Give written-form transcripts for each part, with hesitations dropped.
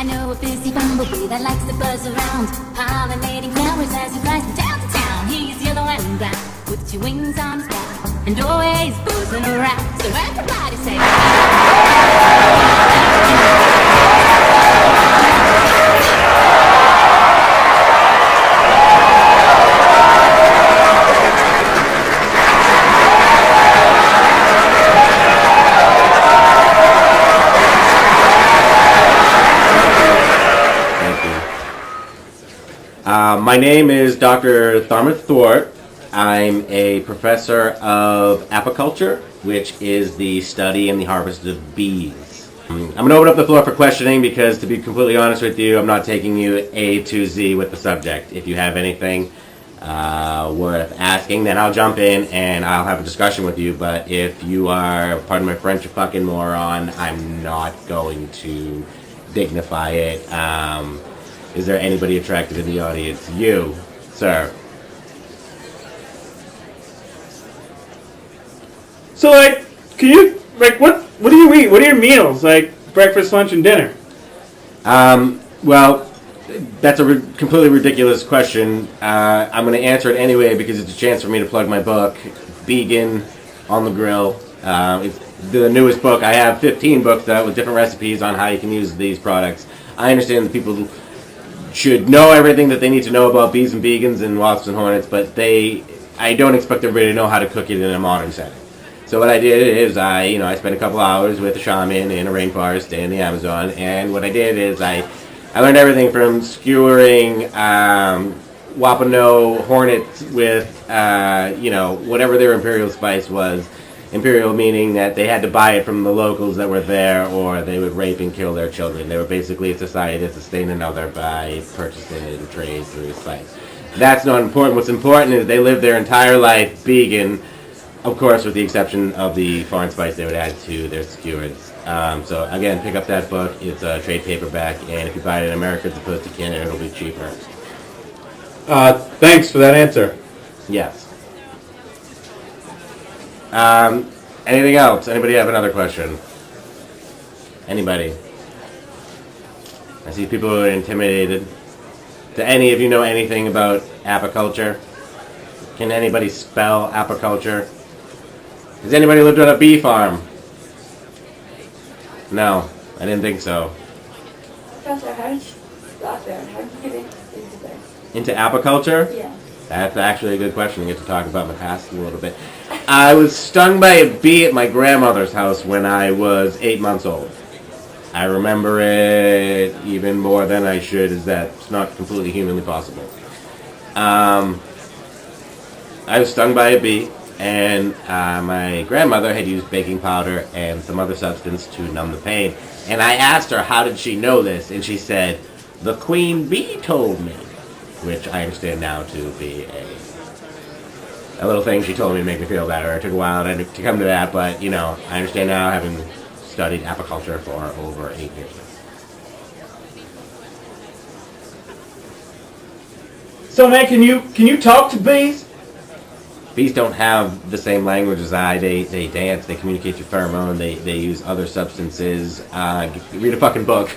I know a busy bumblebee that likes to buzz around, pollinating flowers as he flies from town to town. He's yellow and brown, with two wings on his back, and always buzzing around. So everybody say, my name is Dr. Thomas Thwart. I'm a professor of apiculture, which is the study and the harvest of bees. I'm going to open up the floor for questioning because, to be completely honest with you, I'm not taking you A to Z with the subject. If you have anything worth asking, then I'll jump in and I'll have a discussion with you. But if you are, pardon my French, a fucking moron, I'm not going to dignify it. Is there anybody attractive in the audience? You, sir. So, like, can you, like, what do you eat? What are your meals? Like, breakfast, lunch, and dinner? Well, that's a completely ridiculous question. I'm going to answer it anyway because it's a chance for me to plug my book, Beegan on the Grill. It's the newest book. I have 15 books out with different recipes on how you can use these products. I understand that people should know everything that they need to know about bees and beegans and wasps and hornets, but I don't expect everybody to know how to cook it in a modern setting. So what I did is I spent a couple hours with a shaman in a rainforest in the Amazon, and what I did is I learned everything from skewering Wapano hornets with whatever their imperial spice was. Imperial meaning that they had to buy it from the locals that were there, or they would rape and kill their children. They were basically a society that sustained another by purchasing it and trade through spice. That's not important. What's important is they lived their entire life vegan, of course, with the exception of the foreign spice they would add to their skewers. So again, pick up that book. It's a trade paperback, and if you buy it in America as opposed to Canada, it'll be cheaper. Thanks for that answer. Yes. Anything else? Anybody have another question? Anybody? I see people who are intimidated. Do any of you know anything about apiculture? Can anybody spell apiculture? Has anybody lived on a bee farm? No, I didn't think so. Doctor, how did you got there? How did you get into this? Into apiculture? Yeah. That's actually a good question. I get to talk about my past a little bit. I was stung by a bee at my grandmother's house when I was 8 months old. I remember it even more than I should, as that's not completely humanly possible. I was stung by a bee, and my grandmother had used baking powder and some other substance to numb the pain. And I asked her, how did she know this? And she said, the queen bee told me, which I understand now to be a little thing she told me to make me feel better. It took a while to come to that, but, I understand now, having studied apiculture for over 8 years. So, man, can you talk to bees? Bees don't have the same language as I. They dance, they communicate through pheromone, they use other substances. Read a fucking book.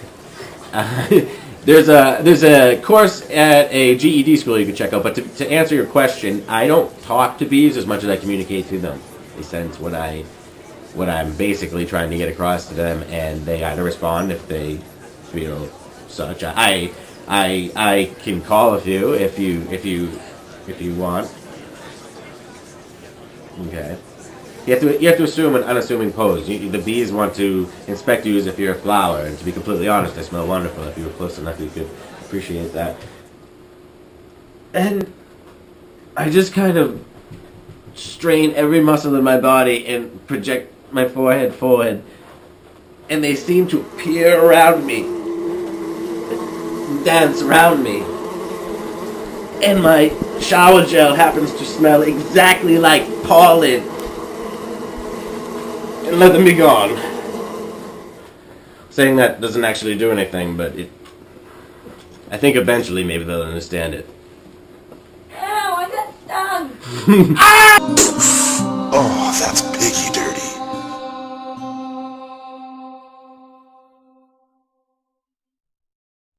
There's a course at a GED school you can check out, but to answer your question, I don't talk to bees as much as I communicate to them. They sense what I'm basically trying to get across to them, and they either respond if they feel such. I can call a few if you want. Okay. You have to assume an unassuming pose. The bees want to inspect you as if you're a flower, and to be completely honest, I smell wonderful. If you were close enough, you could appreciate that. And I just kind of strain every muscle in my body and project my forehead forward, and they seem to appear around me, dance around me. And my shower gel happens to smell exactly like pollen. And let them be gone. Saying that doesn't actually do anything, but I think eventually maybe they'll understand it. Ow, I got stung! Oh, that's Piggy.